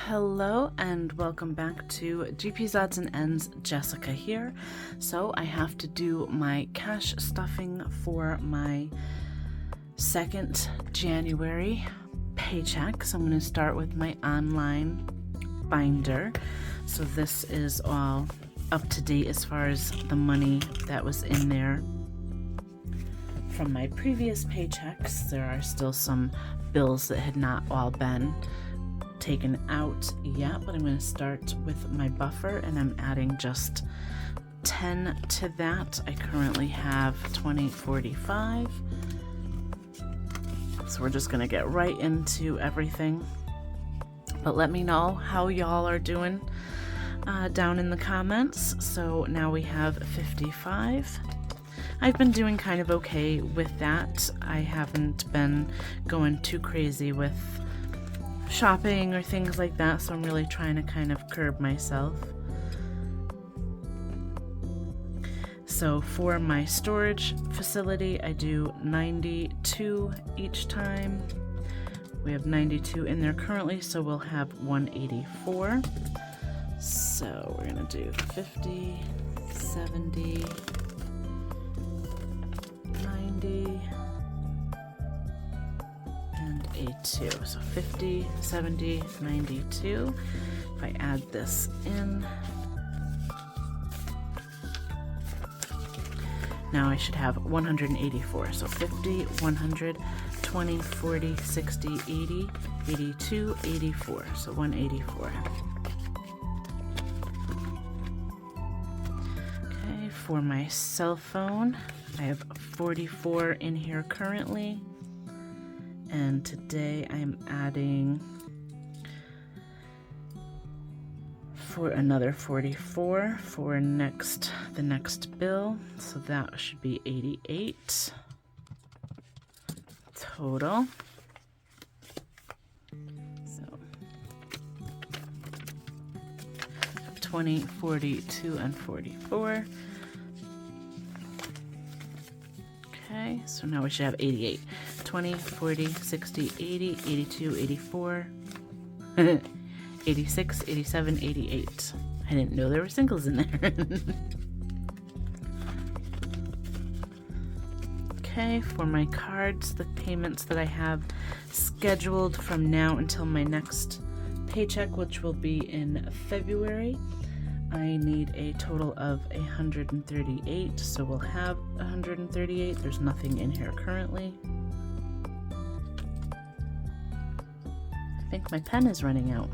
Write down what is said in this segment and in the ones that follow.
Hello and welcome back to GP's Odds and Ends. Jessica here. So I have to do my cash stuffing for my second January paycheck. So I'm going to start with my online binder. So this is all up to date as far as the money that was in there from my previous paychecks. There are still some bills that had not all been taken out yet, but I'm going to start with my buffer and I'm adding just 10 to that. I currently have $20.45, so we're just going to get right into everything. But let me know how y'all are doing down in the comments. So now we have 55. I've been doing kind of okay with that. I haven't been going too crazy with shopping or things like that, so I'm really trying to kind of curb myself. So for my storage facility, I do 92 each time. We have 92 in there currently, so we'll have 184. So we're gonna do 50, 70, 90, and a 2. So 50, 70, 92. If I add this in, now I should have 184. So 50, 100, 20, 40, 60, 80, 82, 84. So 184. Okay, for my cell phone, I have 44 in here currently. And today I am adding for another 44 for the next bill. So that should be 88 total. So 20, 42, and 44. Okay, so now we should have 88. 20, 40, 60, 80, 82, 84, 86, 87, 88. I didn't know there were singles in there. Okay, for my cards, the payments that I have scheduled from now until my next paycheck, which will be in February, I need a total of 138, so we'll have 138. There's nothing in here currently. I think my pen is running out.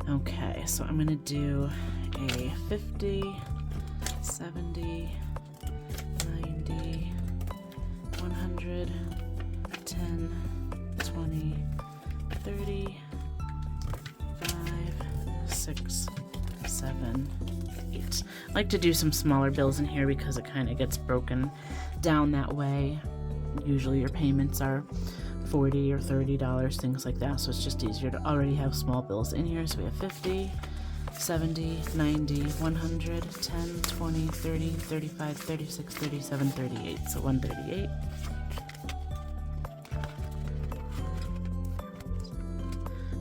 Okay, so I'm gonna do a 50, 70, 90, 100, 10, 20, 30, 6, 7, 8. I like to do some smaller bills in here because it kind of gets broken down that way. Usually your payments are $40 or $30, things like that, so it's just easier to already have small bills in here. So we have 50, 70, 90, 100, 10, 20, 30, 35, 36, 37, 38. So 138.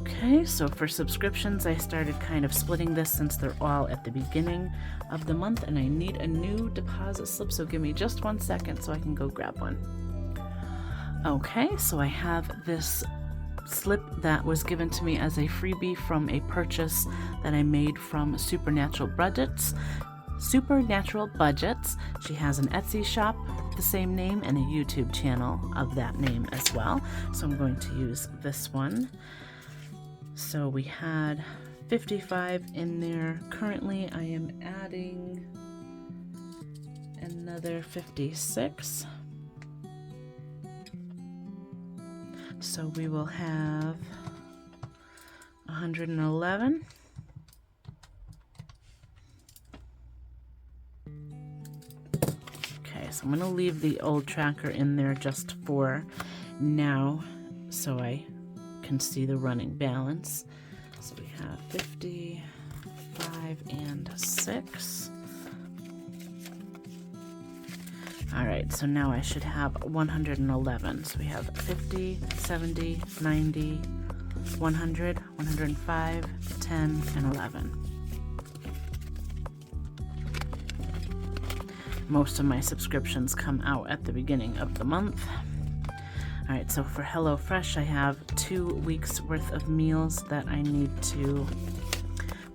Okay, so for subscriptions, I started kind of splitting this since they're all at the beginning of the month, and I need a new deposit slip, so give me just 1 second so I can go grab one. Okay, so I have this slip that was given to me as a freebie from a purchase that I made from Supernatural Budgets. She has an Etsy shop, the same name, and a YouTube channel of that name as well. So I'm going to use this one. So we had 55 in there. Currently, I am adding another 56. So we will have 111. Okay, so I'm going to leave the old tracker in there just for now so I can see the running balance. So we have 50, 5, and 6. All right, so now I should have 111. So we have 50, 70, 90, 100, 105, 10, and 11. Most of my subscriptions come out at the beginning of the month. All right, so for HelloFresh, I have 2 weeks worth of meals that I need to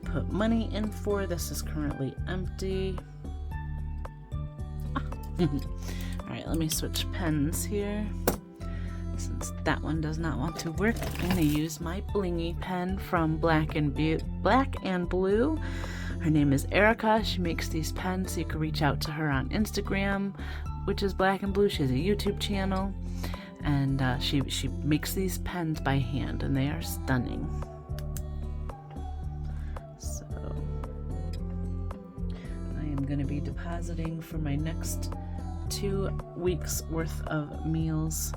put money in for. This is currently empty. All right, let me switch pens here. Since that one does not want to work, I'm going to use my blingy pen from Black and Blue. Her name is Erica. She makes these pens, so you can reach out to her on Instagram, which is Black and Blue. She has a YouTube channel, and she makes these pens by hand, and they are stunning. So I am going to be depositing for my next 2 weeks worth of meals.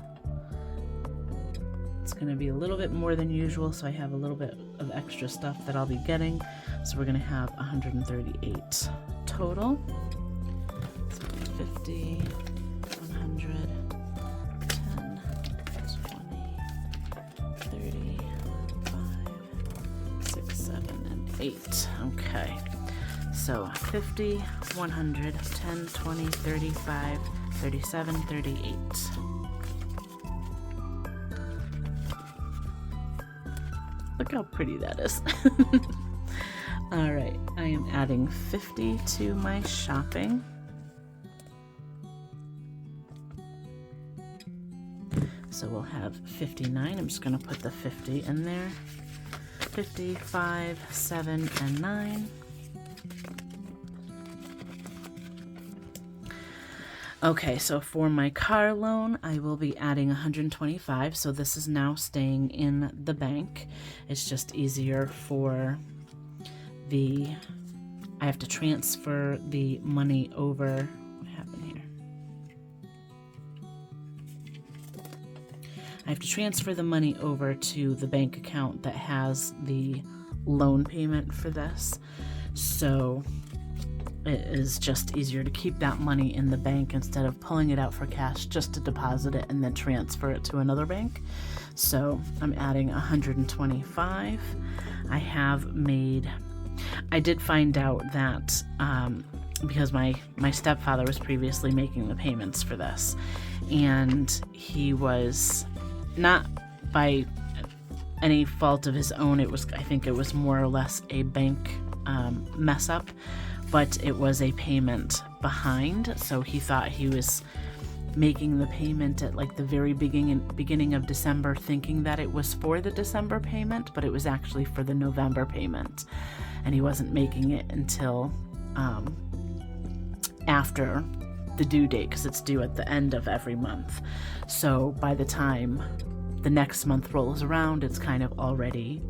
It's going to be a little bit more than usual, so I have a little bit of extra stuff that I'll be getting. So we're going to have 138 total. So 50, 100, 10, 20, 30, 5, 6, 7, and 8. Okay. So 50, 100, 10, 20, 35, 37, 38. Look how pretty that is. All right, I am adding 50 to my shopping. So we'll have 59. I'm just going to put the 50 in there. 50, 5, 7, and 9. Okay, so for my car loan, I will be adding 125. So this is now staying in the bank. It's just easier for I have to transfer the money over. What happened here? I have to transfer the money over to the bank account that has the loan payment for this. So it is just easier to keep that money in the bank instead of pulling it out for cash just to deposit it and then transfer it to another bank. So I'm adding 125. I did find out that because my stepfather was previously making the payments for this, and he was not by any fault of his own. I think it was more or less a bank mess up, but it was a payment behind. So he thought he was making the payment at like the very beginning of December, thinking that it was for the December payment, but it was actually for the November payment, and he wasn't making it until after the due date, because it's due at the end of every month. So by the time the next month rolls around, it's kind of already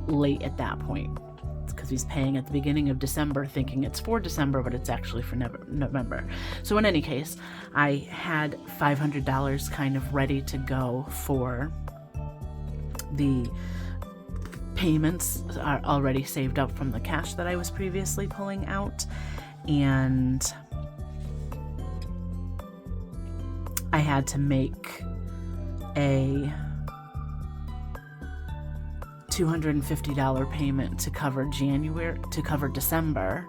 late at that point, because he's paying at the beginning of December thinking it's for December, but it's actually for November. So in any case, I had $500 kind of ready to go for the payments, are already saved up from the cash that I was previously pulling out, and I had to make a $250 payment to cover December,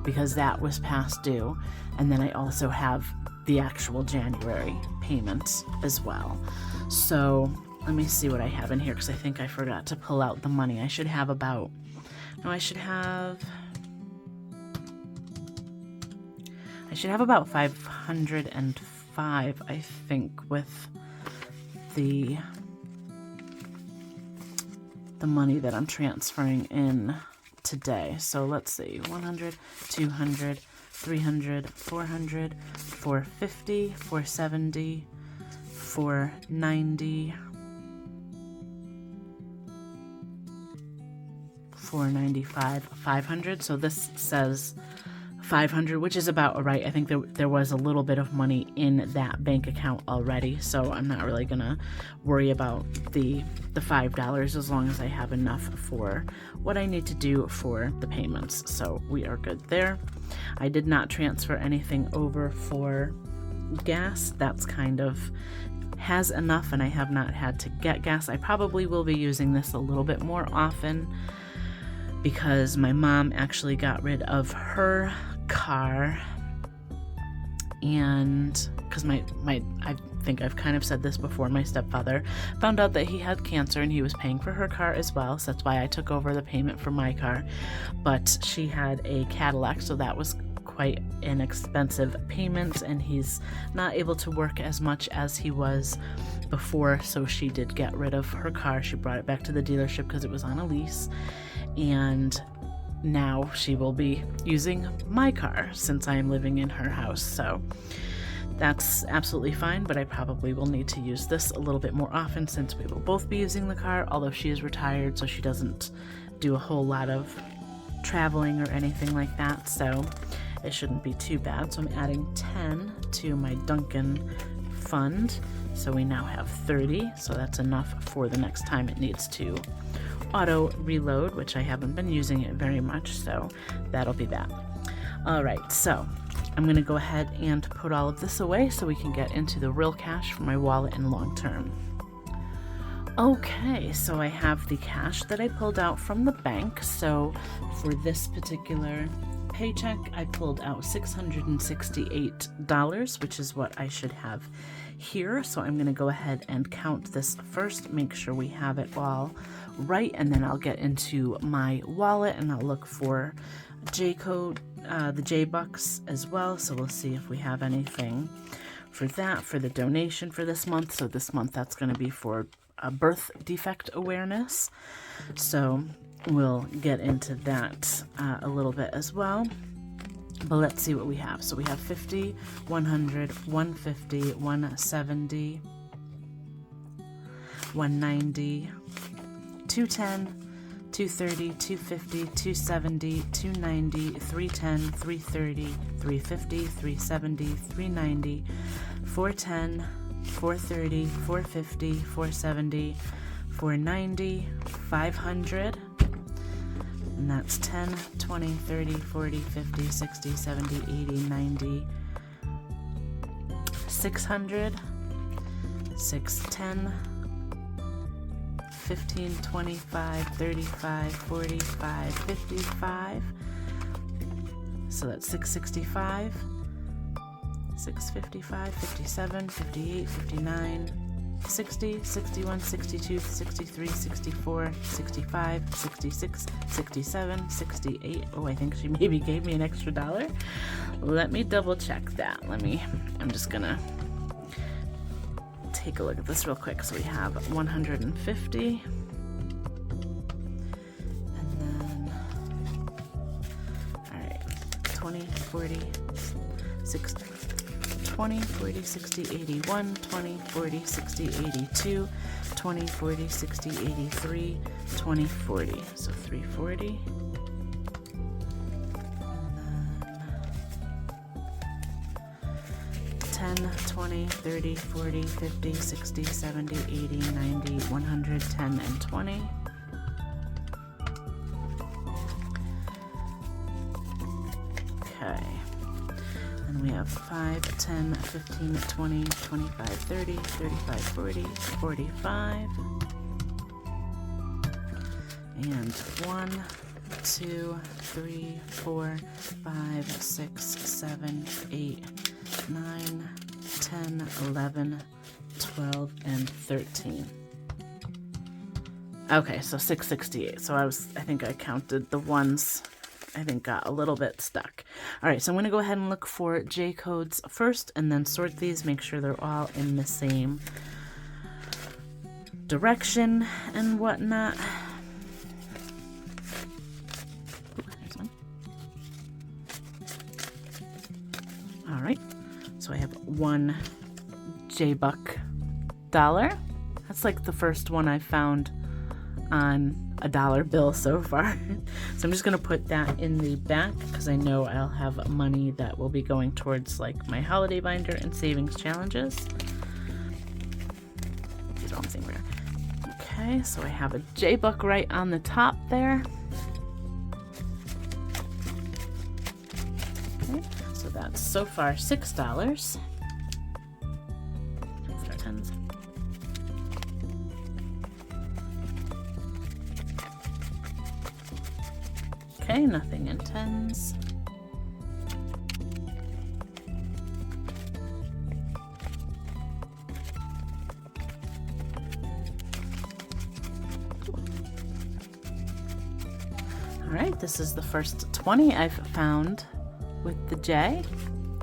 because that was past due, and then I also have the actual January payment as well. So let me see what I have in here, because I think I forgot to pull out the money. I should have about $505, I think, with the money that I'm transferring in today. So let's see, 100, 200, 300, 400, 450, 470, 490, 495, 500. So this says 500, which is about right. I think there was a little bit of money in that bank account already, so I'm not really gonna worry about the $5 as long as I have enough for what I need to do for the payments. So we are good there. I did not transfer anything over for gas. That's kind of has enough and I have not had to get gas. I probably will be using this a little bit more often because my mom actually got rid of her car, and because I think I've kind of said this before, my stepfather found out that he had cancer and he was paying for her car as well, so that's why I took over the payment for my car. But she had a Cadillac, so that was quite an expensive payment, and he's not able to work as much as he was before, so she did get rid of her car. She brought it back to the dealership because it was on a lease, and now she will be using my car since I am living in her house. So that's absolutely fine, but I probably will need to use this a little bit more often since we will both be using the car, although she is retired, so she doesn't do a whole lot of traveling or anything like that, so it shouldn't be too bad. So I'm adding 10 to my Duncan fund, so we now have 30, so that's enough for the next time it needs to auto reload, which I haven't been using it very much, so that'll be that. All right, so I'm going to go ahead and put all of this away so we can get into the real cash for my wallet and long term. Okay, so I have the cash that I pulled out from the bank. So for this particular paycheck, I pulled out $668, which is what I should have here. So I'm going to go ahead and count this first, make sure we have it all right, and then I'll get into my wallet and I'll look for J-code, the J-Bucks as well. So we'll see if we have anything for that, for the donation for this month. So this month that's going to be for birth defect awareness. So we'll get into that a little bit as well. But let's see what we have. So we have 50, 100, 150, 170, 190, 210, 230, 250, 270, 290, 310, 330, 350, 370, 390, 410, 430, 450, 470, 490, 500, and that's 10, 20, 30, 40, 50, 60, 70, 80, 90, 600, 610, 15, 25, 35, 45, 55, so that's 665, 655, 57, 58, 59, 60, 61, 62, 63, 64, 65, 66, 67, 68. Oh, I think she maybe gave me an extra $1. Let me double check that. I'm just gonna take a look at this real quick. So we have 150, and then, all right, 20, 40, 60, 20, 40, 60, 81, 20, 40, 60, 82, 20, 40, 60, 83, 20, 40. So 340. And then 10, 20, 30, 40, 50, 60, 70, 80, 90, 100, 10, and 20. Okay. And we have 5, 10, 15, 20, 25, 30, 35, 40, 45. And 1, 2, 3, 4, 5, 6, 7, 8, 9, 10, 11, 12, and 13. Okay, so 668. So I think I counted the ones, I think got a little bit stuck. All right, so I'm going to go ahead and look for J codes first and then sort these, make sure they're all in the same direction and whatnot. There's one. All right, so I have one J-Buck dollar. That's like the first one I found on a dollar bill so far. So I'm just going to put that in the back because I know I'll have money that will be going towards like my holiday binder and savings challenges. These are all the same order. Okay, so I have a J-Buck right on the top there. Okay, so that's so far $6. Let's start tens. Okay, nothing in tens. All right, this is the first 20 I've found with the J.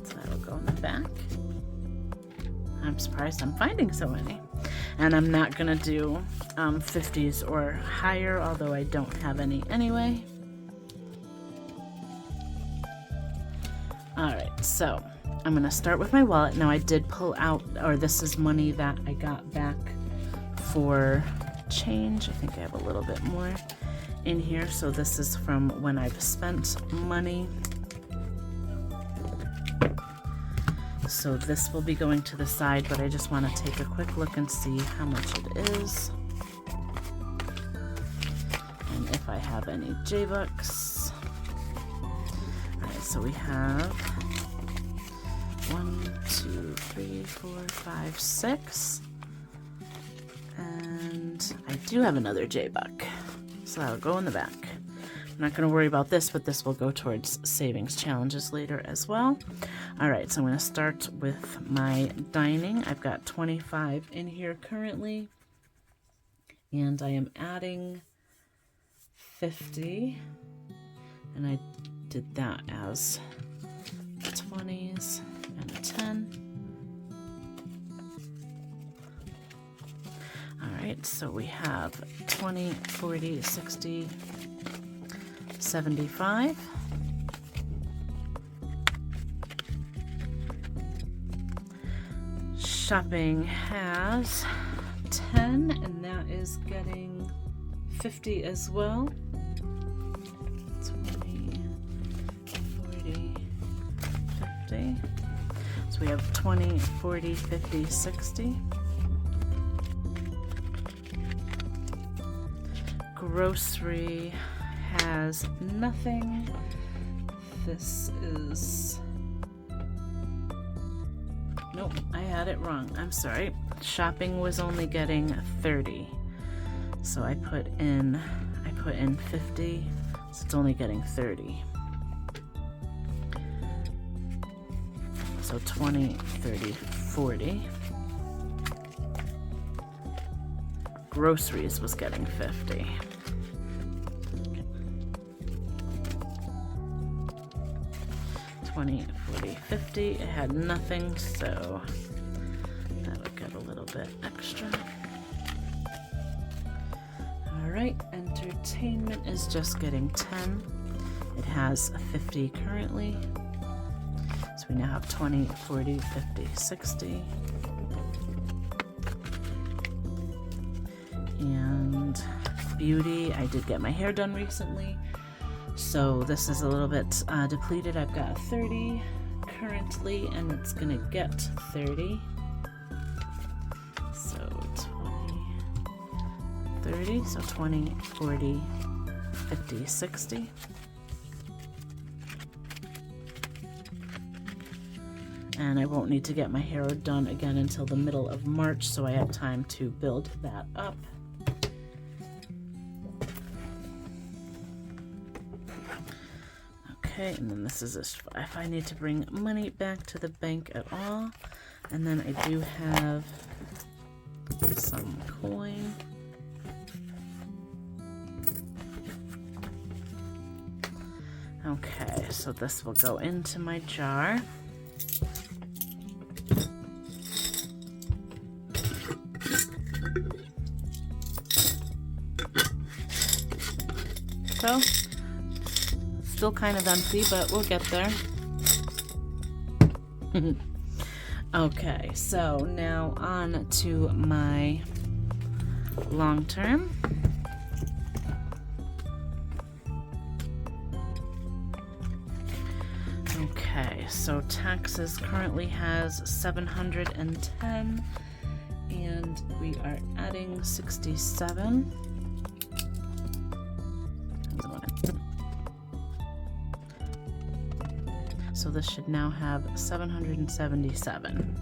So that'll go in the back. I'm surprised I'm finding so many. And I'm not gonna do 50s or higher, although I don't have any anyway. All right, so I'm gonna start with my wallet. Now I did pull out, or this is money that I got back for change. I think I have a little bit more in here. So this is from when I've spent money. So this will be going to the side, but I just want to take a quick look and see how much it is. And if I have any J-Bucks. Alright, so we have 1, 2, 3, 4, 5, 6. And I do have another J-Buck. So that'll go in the back. I'm not going to worry about this, but this will go towards savings challenges later as well. All right, so I'm going to start with my dining. I've got 25 in here currently, and I am adding 50, and I did that as 20s and a 10. All right, so we have 20, 40, 60, 75. Shopping has 10, and that is getting 50 as well. 20, 40, 50. So we have 20, 40, 50, 60. Grocery has nothing. This is... Nope, I had it wrong. I'm sorry. Shopping was only getting 30. So I put in 50, so it's only getting 30. So 20, 30, 40. Groceries was getting 50. 20, 40, 50. It had nothing, so that would get a little bit extra. Alright, entertainment is just getting 10. It has a 50 currently. So we now have 20, 40, 50, 60. And beauty, I did get my hair done recently. So this is a little bit depleted. I've got 30 currently, and it's gonna get 30. So 20, 30, so 20, 40, 50, 60. And I won't need to get my hair done again until the middle of March, so I have time to build that up. Okay, and then this is if I need to bring money back to the bank at all. And then I do have some coin. Okay, so this will go into my jar. So, still kind of empty, but we'll get there. Okay, so now on to my long term. Okay, so taxes currently has 710, and we are adding 67. So this should now have 777.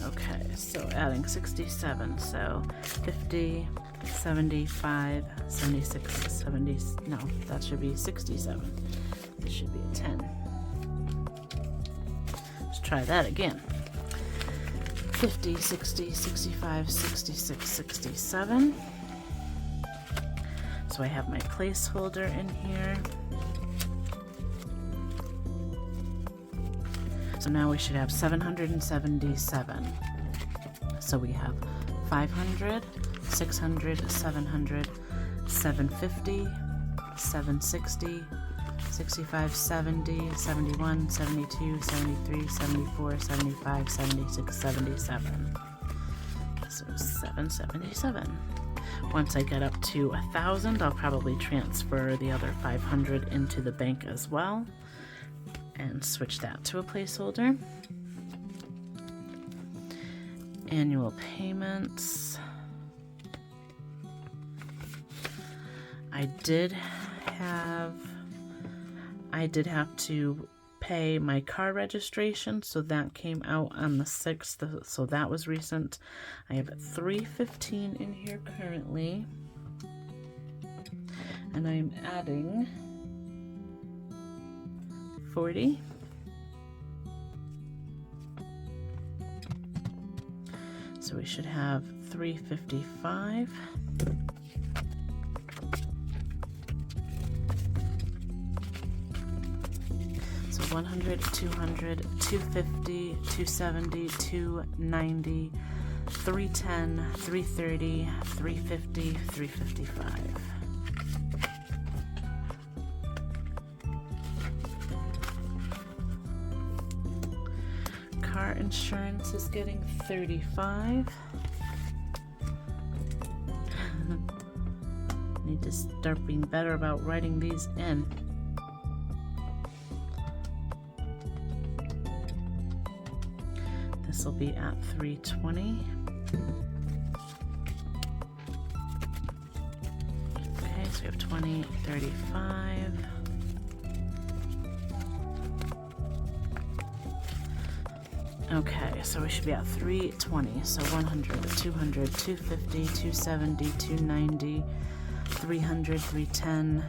Okay, so adding 67. So 50, 75, 76, 70. No, that should be 67. This should be a 10. Let's try that again. 50, 60, 65, 66, 67. So I have my placeholder in here. So now we should have 777. So we have 500, 600, 700, 750, 760, 65, 70, 71, 72, 73, 74, 75, 76, 77. So 777. Once I get up to 1,000, I'll probably transfer the other 500 into the bank as well and switch that to a placeholder. Annual payments. I did have to pay my car registration, so that came out on the 6th, so that was recent. I have $315 in here currently, and I'm adding 40. So we should have 355. So 100, 200, 250, 270, 290, 310, 330, 350, 355. Car insurance is getting 35. Need to start being better about writing these in. This will be at 320. Okay, so we have 20, 35. Okay, so we should be at 320. So 100, 200, 250, 270, 290, 300, 310,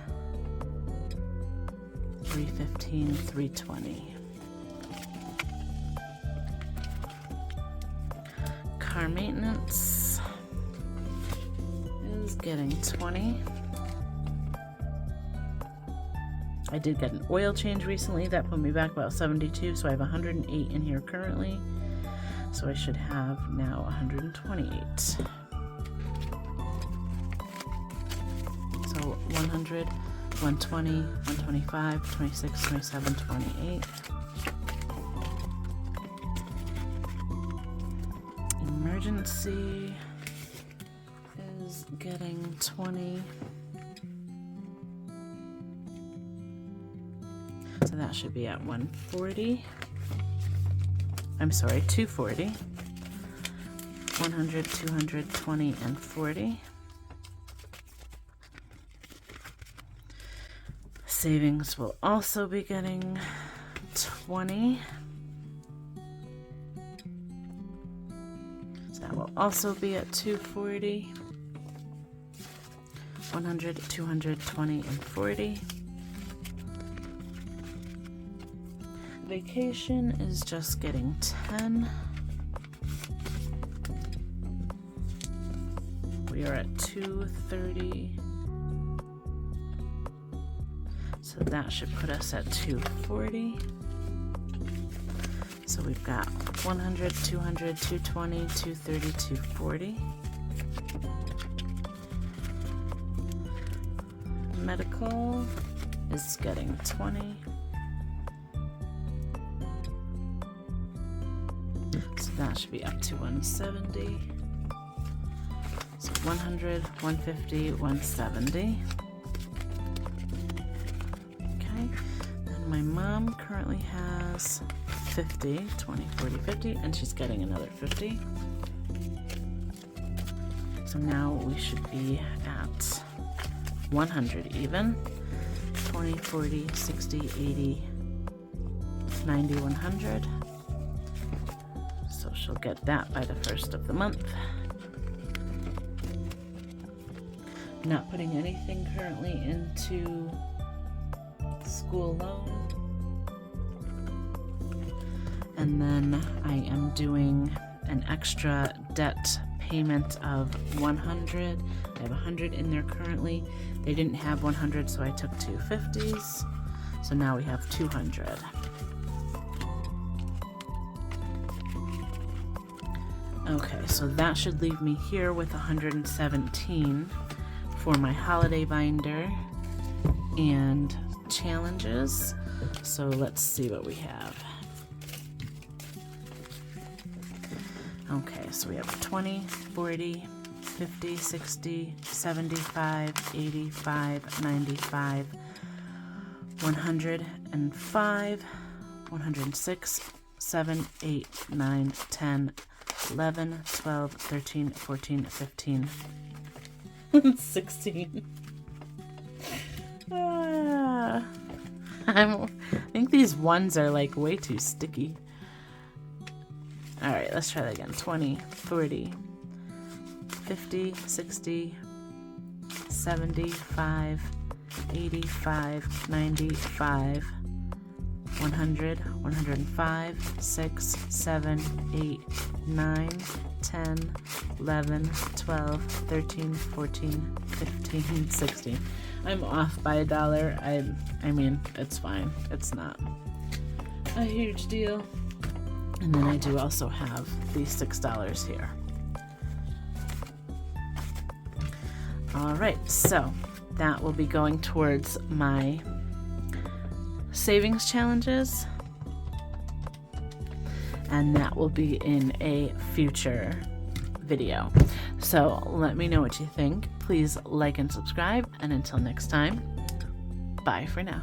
315, 320. Car maintenance is getting 20. I did get an oil change recently. That put me back about 72, so I have 108 in here currently. So I should have now 128. So 100, 120, 125, 26, 27, 28. Emergency is getting 20. So that should be at 140. I'm sorry, 240. 100, 200, 20, and 40. Savings will also be getting 20. So that will also be at 240. 100, 200, 20, and 40. Vacation is just getting 10. We are at 230. So that should put us at 240. So we've got 100, 200, 220, 230, 240. Medical is getting 20. So that should be up to 170. So 100, 150, 170. Okay. And my mom currently has 50, 20, 40, 50, and she's getting another 50. So now we should be at 100 even. 20, 40, 60, 80, 90, 100. So she'll get that by the 1st of the month. Not putting anything currently into school loan. And then I am doing an extra debt payment of 100. I have 100 in there currently. They didn't have 100, so I took 2 50s. So now we have 200. Okay, so that should leave me here with 117 for my holiday binder and challenges. So let's see what we have. Okay, so we have 20, 40, 50, 60, 75, 85, 95, 105, 106, 7, 8, 9, 10, 11, 12, 13, 14, 15, 16. I think these ones are like way too sticky. Alright, let's try that again. 20, 40, 50, 60, 75, 85, 95, 100, 105, 6, 7, 8, 9, 10, 11, 12, 13, 14, 15, 16. I'm off by $1. I mean, it's fine. It's not a huge deal. And then I do also have these $6 here. All right, so that will be going towards my savings challenges, and that will be in a future video. So let me know what you think. Please like and subscribe, and until next time, bye for now.